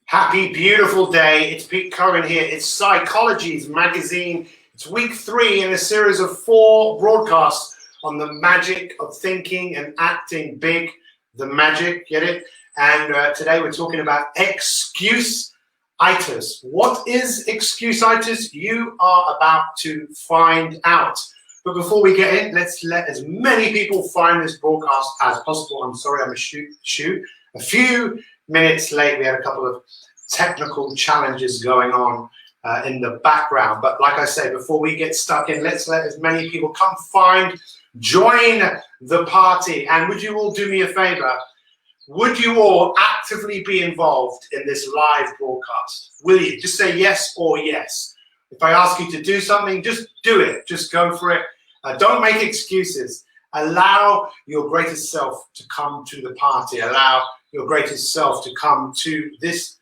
Happy, beautiful day. It's Pete Cohen here. It's Psychology's magazine. It's week 3 in a series of 4 broadcasts on the magic of thinking and acting big. The magic, get it? And today we're talking about Excusitis. What is Excusitis? You are about to find out. But before we get in, let's let as many people find this broadcast as possible. I'm sorry, I'm a few minutes late. We had a couple of technical challenges going on in the background. But like I say, before we get stuck in, let's let as many people come join the party. And would you all do me a favor? Would you all actively be involved in this live broadcast? Will you? Just say yes or yes. If I ask you to do something, just do it. Just go for it. Don't make excuses. Allow your greatest self to come to the party. Allow your greatest self to come to this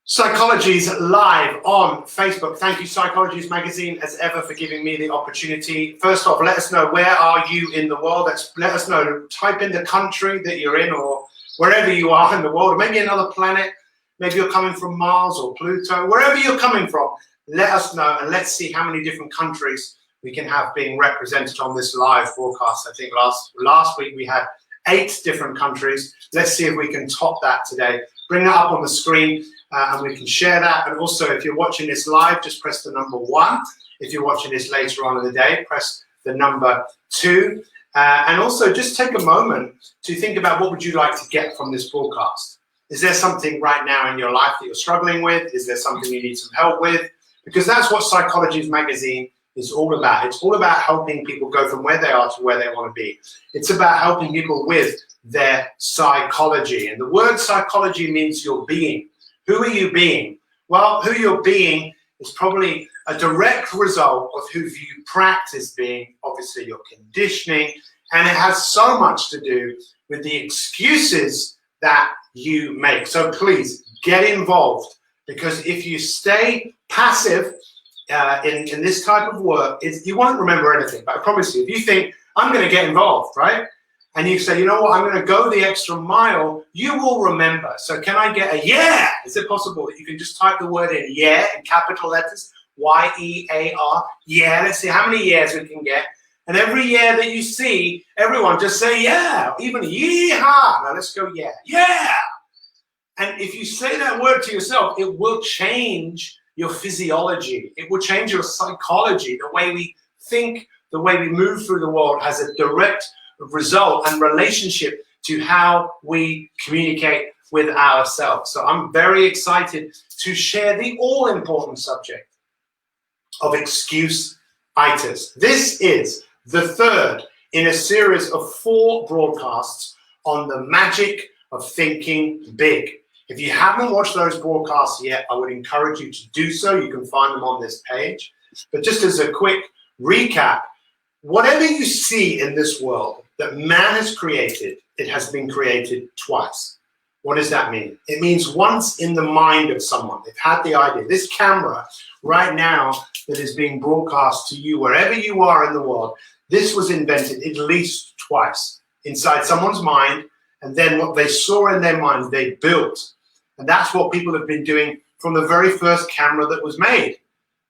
Psychology's live on Facebook. Thank you, Psychology's magazine, as ever, for giving me the opportunity. First off, let us know, where are you in the world? Let us know. Type in the country that you're in, or wherever you are in the world, or maybe another planet. Maybe you're coming from Mars or Pluto. Wherever you're coming from, let us know, and let's see how many different countries we can have being represented on this live broadcast. I think last week we had 8 different countries. Let's see if we can top that today. Bring that up on the screen and we can share that. And also, if you're watching this live, just press the number 1. If you're watching this later on in the day, press the number 2. And also just take a moment to think about, what would you like to get from this broadcast? Is there something right now in your life that you're struggling with? Is there something you need some help with? Because that's what Psychology's magazine is all about. It's all about helping people go from where they are to where they want to be. It's about helping people with their psychology. And the word psychology means your being. Who are you being? Well, who you're being is probably a direct result of who you practice being, obviously your conditioning, and it has so much to do with the excuses that you make. So please get involved, because if you stay passive in this type of work, you won't remember anything. But I promise you, if you think, I'm going to get involved, right? And you say, you know what, I'm going to go the extra mile, you will remember. So can I get a yeah? Is it possible that you can just type the word in yeah in capital letters, Y-E-A-R, yeah? Let's see how many yeahs we can get. And every year that you see, everyone just say yeah, even yeehaw. Now let's go yeah, yeah. And if you say that word to yourself, it will change your physiology. It will change your psychology. The way we think, the way we move through the world has a direct result and relationship to how we communicate with ourselves. So I'm very excited to share the all-important subject of Excusitis. This is the 3rd in a series of 4 broadcasts on the magic of thinking big. If you haven't watched those broadcasts yet, I would encourage you to do so. You can find them on this page. But just as a quick recap, whatever you see in this world that man has created, it has been created twice. What does that mean? It means once in the mind of someone. They've had the idea. This camera right now that is being broadcast to you, wherever you are in the world, this was invented at least twice inside someone's mind. And then what they saw in their mind, they built. And that's what people have been doing from the very first camera that was made.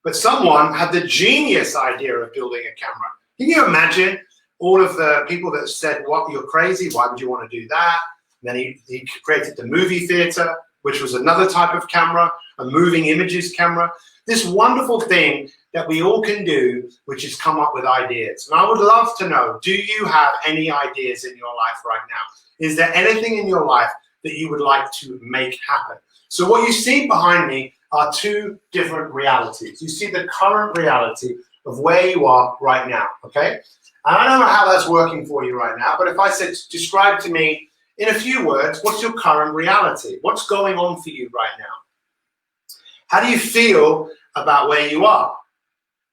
But someone had the genius idea of building a camera. Can you imagine all of the people that said, what, you're crazy, why would you want to do that? And then he created the movie theater, which was another type of camera, a moving images camera. This wonderful thing that we all can do, which is come up with ideas. And I would love to know, do you have any ideas in your life right now? Is there anything in your life that you would like to make happen? So what you see behind me are 2 different realities. You see the current reality of where you are right now, okay? And I don't know how that's working for you right now, but if I said, describe to me in a few words, what's your current reality? What's going on for you right now? How do you feel about where you are?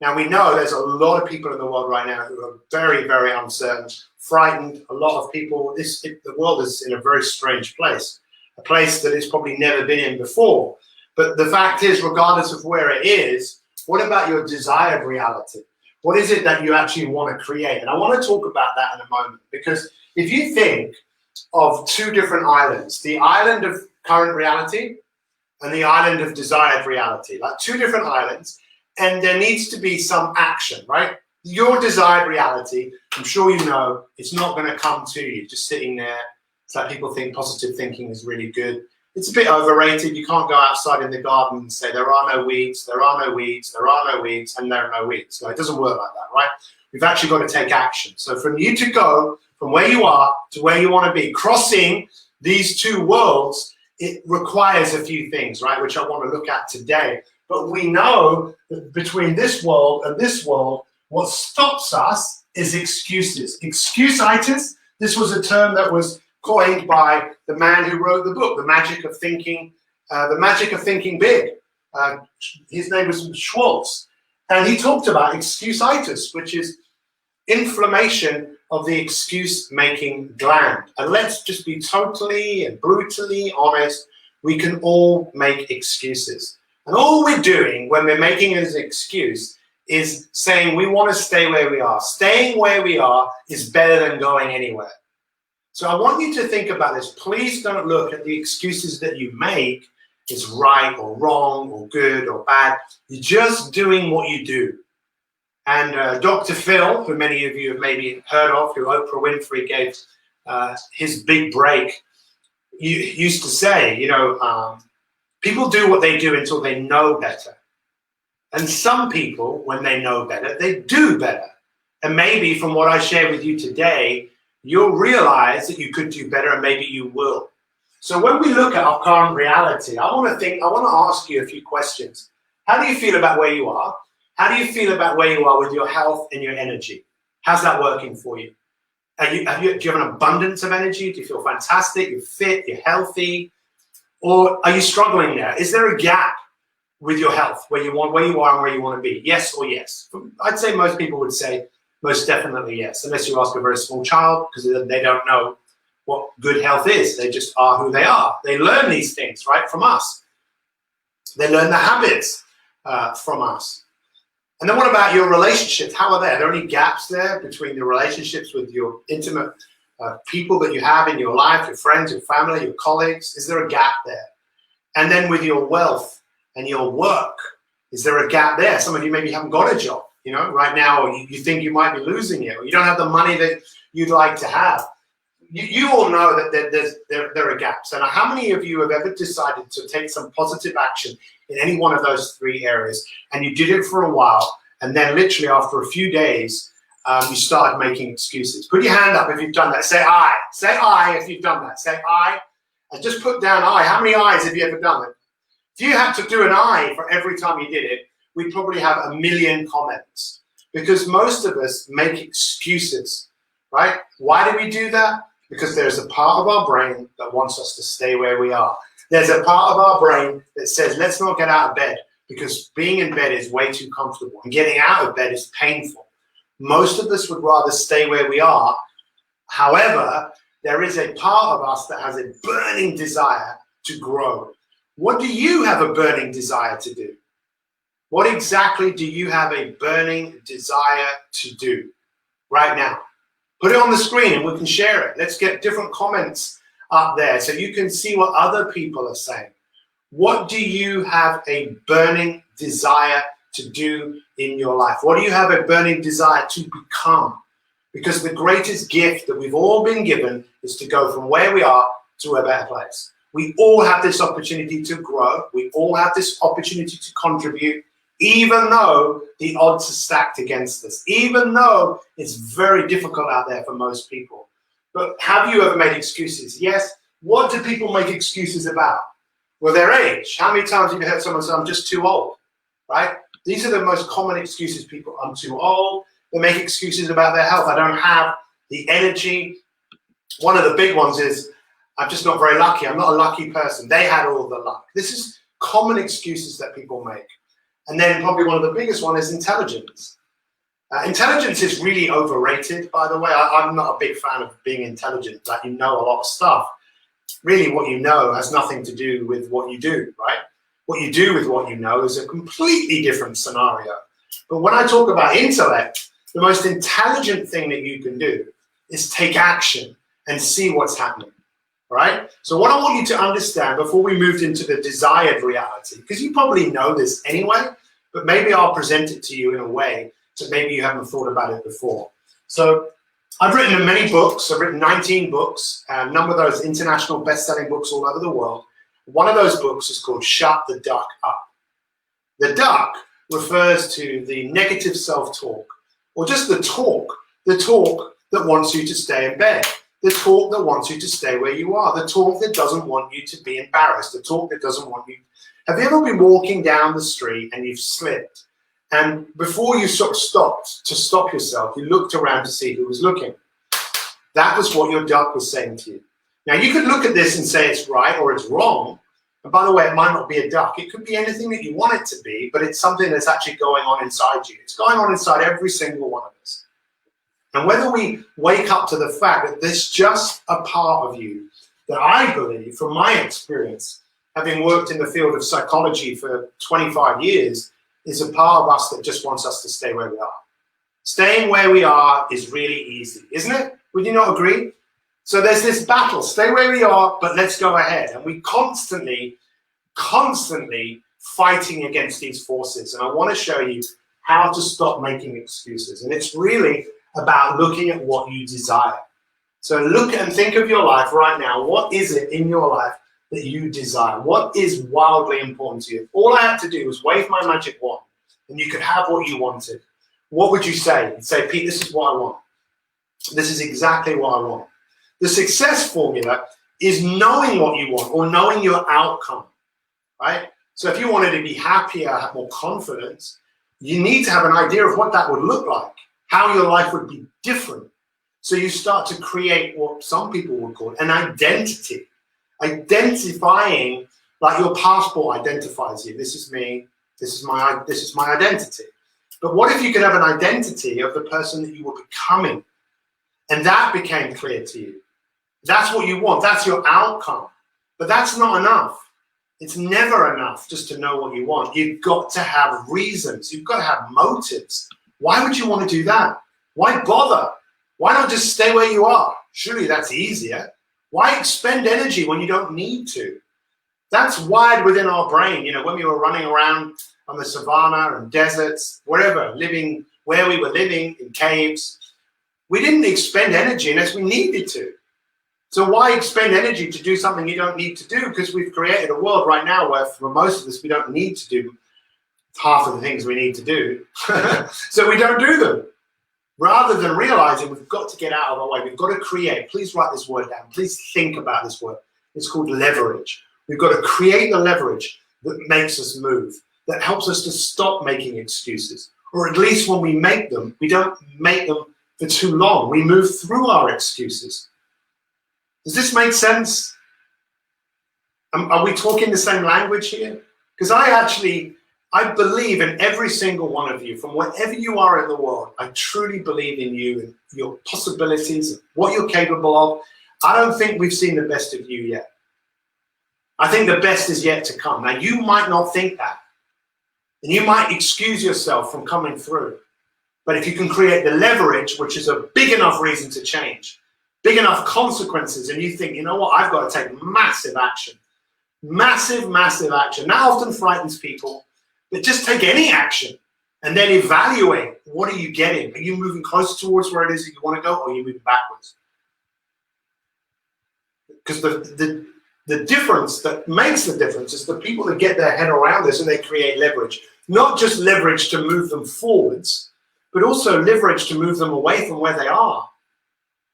Now, we know there's a lot of people in the world right now who are very, very uncertain, frightened. A lot of people, the world is in a very strange place, a place that it's probably never been in before. But the fact is, regardless of where it is, what about your desired reality? What is it that you actually want to create? And I want to talk about that in a moment, because if you think of 2 different islands, the island of current reality and the island of desired reality, like two different islands, and there needs to be some action, right? Your desired reality, I'm sure you know, it's not going to come to you just sitting there. It's like people think positive thinking is really good. It's a bit overrated. You can't go outside in the garden and say there are no weeds, there are no weeds, there are no weeds, and there are no weeds. So it doesn't work like that, right? We've actually got to take action. So from you to go from where you are to where you want to be, crossing these two worlds, it requires a few things, right, which I want to look at today. But we know that between this world and this world, what stops us is excuses. Excusitis, this was a term that was coined by the man who wrote the book, The Magic of Thinking Big. His name was Schwartz. And he talked about excusitis, which is inflammation of the excuse-making gland. And let's just be totally and brutally honest, we can all make excuses. And all we're doing when we're making it as an excuse is saying we want to stay where we are. Staying where we are is better than going anywhere. So I want you to think about this. Please don't look at the excuses that you make as right or wrong or good or bad. You're just doing what you do. And Dr. Phil, who many of you have maybe heard of, who Oprah Winfrey gave his big break, used to say, people do what they do until they know better. And some people, when they know better, they do better. And maybe from what I share with you today, you'll realize that you could do better, and maybe you will. So when we look at our current reality, I want to ask you a few questions. How do you feel about where you are? How do you feel about where you are with your health and your energy? How's that working for you? Do you have an abundance of energy? Do you feel fantastic? You're fit, you're healthy? Or are you struggling there? Is there a gap with your health where you are and where you want to be? Yes or yes? I'd say most people would say most definitely yes, unless you ask a very small child, because they don't know what good health is. They just are who they are. They learn these things, right, from us. They learn the habits from us. And then what about your relationships? How are they? Are there any gaps there between the relationships with your intimate people that you have in your life, your friends, your family, your colleagues? Is there a gap there? And then with your wealth and your work, is there a gap there? Some of you maybe haven't got a job, right now, or you think you might be losing it, or you don't have the money that you'd like to have. You all know that there are gaps. And how many of you have ever decided to take some positive action in any one of those three areas, and you did it for a while, and then literally after a few days, you started making excuses? Put your hand up if you've done that. Say I. Say I if you've done that. Say I. And just put down I. How many I's have you ever done it? If you had to do an I for every time you did it, we'd probably have 1 million comments, because most of us make excuses, right? Why do we do that? Because there's a part of our brain that wants us to stay where we are. There's a part of our brain that says, let's not get out of bed, because being in bed is way too comfortable and getting out of bed is painful. Most of us would rather stay where we are. However, there is a part of us that has a burning desire to grow. What do you have a burning desire to do? What exactly do you have a burning desire to do right now? Put it on the screen and we can share it. Let's get different comments up there so you can see what other people are saying. What do you have a burning desire to do in your life? What do you have a burning desire to become? Because the greatest gift that we've all been given is to go from where we are to a better place. We all have this opportunity to grow. We all have this opportunity to contribute, even though the odds are stacked against us, even though it's very difficult out there for most people. But have you ever made excuses? Yes. What do people make excuses about? Well, their age. How many times have you heard someone say, I'm just too old, right? These are the most common excuses people. I'm too old. They make excuses about their health. I don't have the energy. One of the big ones is, I'm just not very lucky. I'm not a lucky person. They had all the luck. This is common excuses that people make. And then probably one of the biggest one is intelligence. Intelligence is really overrated, by the way. I'm not a big fan of being intelligent, like you know a lot of stuff. Really what you know has nothing to do with what you do, right? What you do with what you know is a completely different scenario. But when I talk about intellect, the most intelligent thing that you can do is take action and see what's happening. All right? So what I want you to understand before we moved into the desired reality, because you probably know this anyway, but maybe I'll present it to you in a way that maybe you haven't thought about it before. So I've written many books. I've written 19 books, a number of those international best-selling books all over the world. One of those books is called Shut the Duck Up. The duck refers to the negative self-talk, or just the talk that wants you to stay in bed, the talk that wants you to stay where you are, the talk that doesn't want you to be embarrassed, the talk that doesn't want you. Have you ever been walking down the street and you've slipped? And before you sort of stopped to stop yourself, you looked around to see who was looking. That was what your duck was saying to you. Now, you could look at this and say it's right or it's wrong. And by the way, it might not be a duck. It could be anything that you want it to be, but it's something that's actually going on inside you. It's going on inside every single one of us. And whether we wake up to the fact that there's just a part of you that I believe, from my experience, having worked in the field of psychology for 25 years, is a part of us that just wants us to stay where we are. Staying where we are is really easy, isn't it? Would you not agree? So there's this battle, stay where we are, but let's go ahead. And we constantly fighting against these forces. And I want to show you how to stop making excuses. And it's really about looking at what you desire. So look and think of your life right now. What is it in your life that you desire? What is wildly important to you? All I had to do was wave my magic wand and you could have what you wanted. What would you say? You'd say, Pete, this is what I want. This is exactly what I want. The success formula is knowing what you want or knowing your outcome, right? So if you wanted to be happier, have more confidence, you need to have an idea of what that would look like, how your life would be different. So you start to create what some people would call an identity. Identifying, like your passport identifies you. This is me. This is my identity. But what if you could have an identity of the person that you were becoming, and that became clear to you? That's what you want. That's your outcome. But that's not enough. It's never enough just to know what you want. You've got to have reasons. You've got to have motives. Why would you want to do that? Why bother? Why not just stay where you are? Surely that's easier. Why expend energy when you don't need to? That's wired within our brain. You know, when we were running around on the savannah and deserts, wherever, living where we were living, in caves, we didn't expend energy unless we needed to. So why expend energy to do something you don't need to do? Because we've created a world right now where for most of us, we don't need to do half of the things we need to do. So we don't do them. Rather than realizing we've got to get out of our way, we've got to create. Please write this word down. Please think about this word. It's called leverage. We've got to create the leverage that makes us move, that helps us to stop making excuses. Or at least when we make them, we don't make them for too long. We move through our excuses. Does this make sense? Are we talking the same language here? Because I believe in every single one of you, from wherever you are in the world. I truly believe in you and your possibilities, and what you're capable of. I don't think we've seen the best of you yet. I think the best is yet to come. Now, you might not think that, and you might excuse yourself from coming through. But if you can create the leverage, which is a big enough reason to change, big enough consequences, and you think, you know what, I've got to take massive action. Massive, massive action. That often frightens people. But just take any action and then evaluate, what are you getting? Are you moving closer towards where it is that you want to go, or are you moving backwards? Because the difference that makes the difference is the people that get their head around this and they create leverage. Not just leverage to move them forwards, but also leverage to move them away from where they are.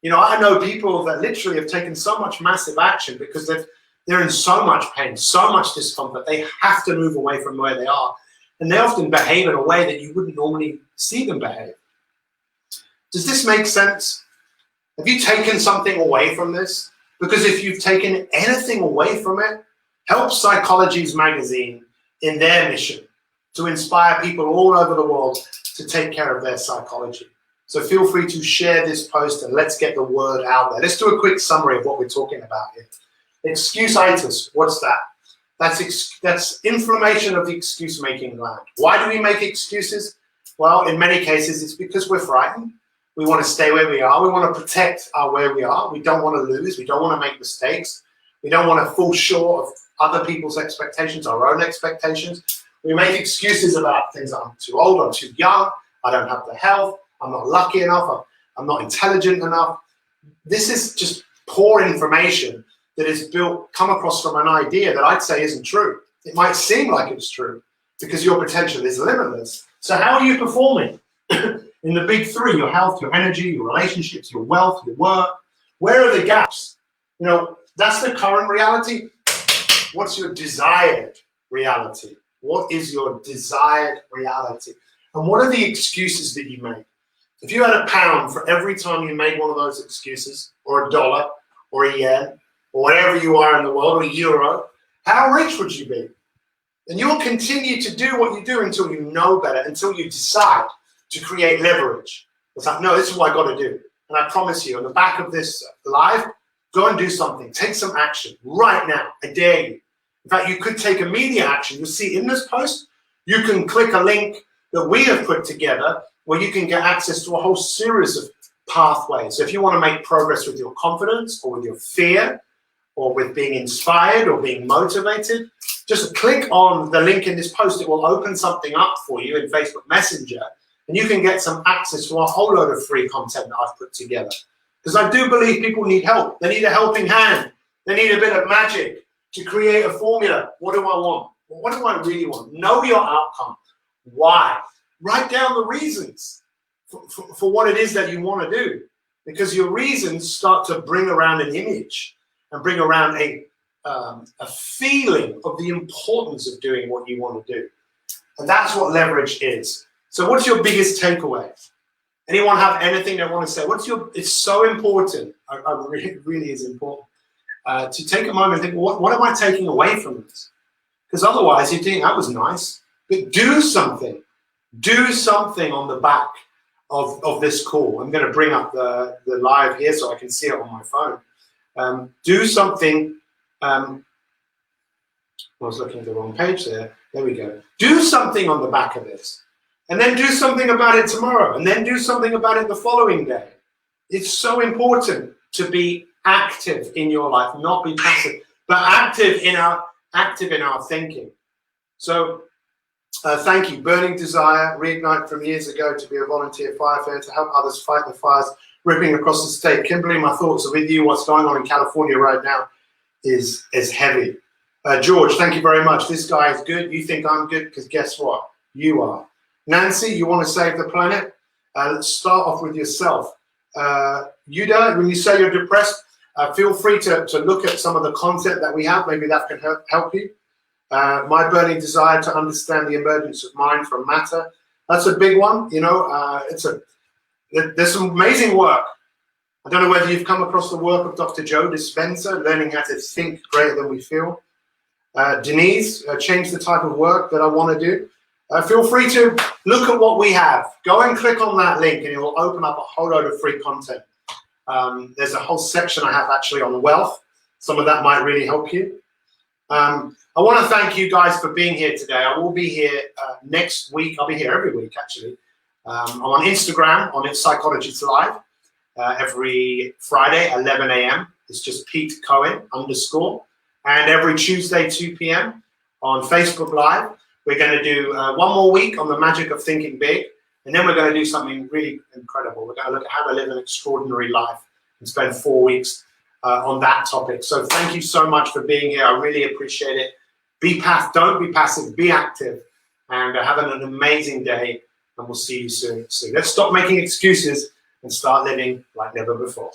You know, I know people that literally have taken so much massive action because they're in so much pain, so much discomfort, they have to move away from where they are. And they often behave in a way that you wouldn't normally see them behave. Does this make sense? Have you taken something away from this? Because if you've taken anything away from it, help Psychology's magazine in their mission to inspire people all over the world to take care of their psychology. So feel free to share this post and let's get the word out there. Let's do a quick summary of what we're talking about here. Excusitis, what's that? That's inflammation of the excuse-making gland. Why do we make excuses? Well, in many cases, it's because we're frightened. We want to stay where we are. We want to protect our where we are. We don't want to lose. We don't want to make mistakes. We don't want to fall short of other people's expectations, our own expectations. We make excuses about things like I'm too old, I'm too young, I don't have the health, I'm not lucky enough, I'm not intelligent enough. This is just poor information that is come across from an idea that I'd say isn't true. It might seem like it's true because your potential is limitless. So how are you performing in the big three? Your health, your energy, your relationships, your wealth, your work. Where are the gaps? You know, that's the current reality. What's your desired reality? What is your desired reality? And what are the excuses that you make? If you had £1 for every time you made one of those excuses, or $1, or a yen, or whatever you are in the world, or euro, how rich would you be? And you'll continue to do what you do until you know better, until you decide to create leverage. It's like, no, this is what I got to do. And I promise you, on the back of this live, go and do something. Take some action right now. I dare you. In fact, you could take immediate action. You'll see in this post, you can click a link that we have put together where you can get access to a whole series of pathways. So if you want to make progress with your confidence or with your fear or with being inspired or being motivated, just click on the link in this post. It will open something up for you in Facebook Messenger, and you can get some access to a whole load of free content that I've put together. Because I do believe people need help. They need a helping hand. They need a bit of magic to create a formula. What do I want? What do I really want? Know your outcome. Why? Write down the reasons for what it is that you want to do. Because your reasons start to bring around an image and bring around a feeling of the importance of doing what you want to do. And that's what leverage is. So what's your biggest takeaway? Anyone have anything they want to say? It's so important. It really is important to take a moment and think, what am I taking away from this? Because otherwise you think that was nice, but do something. Do something on the back of this call. I'm going to bring up the live here so I can see it on my phone. Do something. I was looking at the wrong page there. There we go. Do something on the back of this. And then do something about it tomorrow. And then do something about it the following day. It's so important to be active in your life, not be passive, but active in our thinking. So thank you. Burning desire, reignite from years ago to be a volunteer firefighter to help others fight the fires ripping across the state. Kimberly, my thoughts are with you. What's going on in California right now is heavy. George, thank you very much. This guy is good. You think I'm good because guess what? You are. Nancy, you want to save the planet? Let's start off with yourself. Yuda, when you say you're depressed, feel free to look at some of the content that we have. Maybe that can help you. My burning desire to understand the emergence of mind from matter. That's a big one. You know, there's some amazing work. I don't know whether you've come across the work of Dr. Joe Dispenza, learning how to think greater than we feel. Denise, change the type of work that I want to do. Feel free to look at what we have. Go and click on that link and it will open up a whole load of free content. There's a whole section I have actually on wealth. Some of that might really help you. I want to thank you guys for being here today. I will be here next week. I'll be here every week, actually. I'm on Instagram, on Excusitis Live, every Friday, 11 a.m. It's just Pete Cohen _ And every Tuesday, 2 p.m. on Facebook Live. We're going to do one more week on the magic of thinking big. And then we're going to do something really incredible. We're going to look at how to live an extraordinary life and spend 4 weeks on that topic. So thank you so much for being here. I really appreciate it. Don't be passive, be active, and have an amazing day. And we'll see you soon. Let's stop making excuses and start living like never before.